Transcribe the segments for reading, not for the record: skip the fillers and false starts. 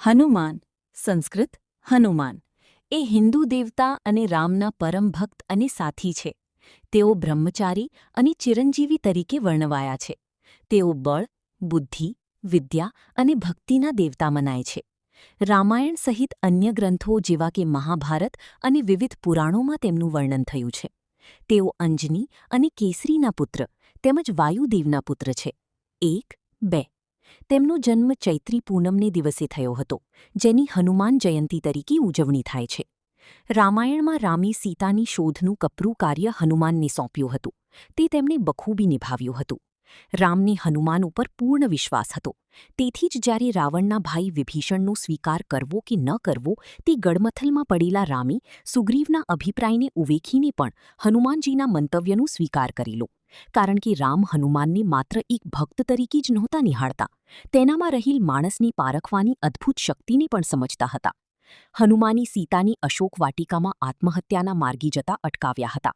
હનુમાન સંસ્કૃત હનુમાન એ હિન્દુ દેવતા અને રામના પરમ ભક્ત અને સાથી છે. તેઓ બ્રહ્મચારી અને ચિરંજીવી તરીકે વર્ણવાયા છે. તેઓ બળ, બુદ્ધિ, વિદ્યા અને ભક્તિના દેવતા મનાય છે. રામાયણ સહિત અન્ય ગ્રંથો જેવા કે મહાભારત અને વિવિધ પુરાણોમાં તેમનું વર્ણન થયું છે. તેઓ અંજની અને કેસરીના પુત્ર તેમજ વાયુદેવના પુત્ર છે. 1-2 તેમનો જન્મ ચૈત્રી પૂનમને દિવસે થયો હતો, જેની હનુમાન જયંતી તરીકે ઉજવણી થાય છે. રામાયણમાં રામે સીતાની શોધનું કપરું કાર્ય હનુમાનને સોંપ્યું હતું. તે તેમણે બખૂબી નિભાવ્યું હતું. રામને હનુમાન ઉપર પૂર્ણ વિશ્વાસ હતો. તેથી જ જ્યારે રાવણના ભાઈ વિભીષણનો સ્વીકાર કરવો કે ન કરવો તે ગડમથલમાં પડેલા રામે સુગ્રીવના અભિપ્રાયને ઉવેખીને પણ હનુમાનજીના મંતવ્યનો સ્વીકાર કરેલો. કારણ કે રામ હનુમાનને માત્ર એક ભક્ત તરીકે જ નહોતા નિહાળતા, તેનામાં રહેલ માણસને પારખવાની અદ્ભુત શક્તિને પણ સમજતા હતા. હનુમાને સીતાની અશોક વાટિકામાં આત્મહત્યાના માર્ગે જતા અટકાવ્યા હતા.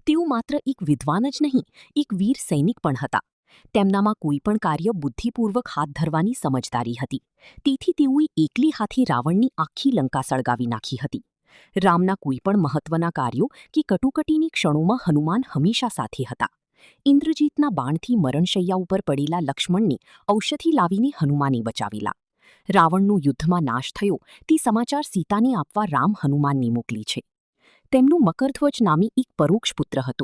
તેઓ માત્ર એક વિદ્વાન જ નહીં, એક વીર સૈનિક પણ હતા. તેમનામાં કોઈપણ કાર્ય બુદ્ધિપૂર્વક હાથ ધરવાની સમજદારી હતી. તેથી તેઓએ એકલી હાથે રાવણની આખી લંકા સળગાવી નાખી હતી. રામના કોઈપણ મહત્વના કાર્યો કે કટોકટીની ક્ષણોમાં હનુમાન હંમેશા સાથે હતા. ઇન્દ્રજીતના બાણથી મરણશૈયા ઉપર પડેલા લક્ષ્મણને ઔષધિ લાવીને હનુમાને બચાવેલા. રાવણનો યુદ્ધમાં નાશ થયો તે સમાચાર સીતાને આપવા રામ હનુમાનને મોકલી છે. તેમનું મકરધ્વજ નામે એક પરોક્ષ પુત્ર હતો.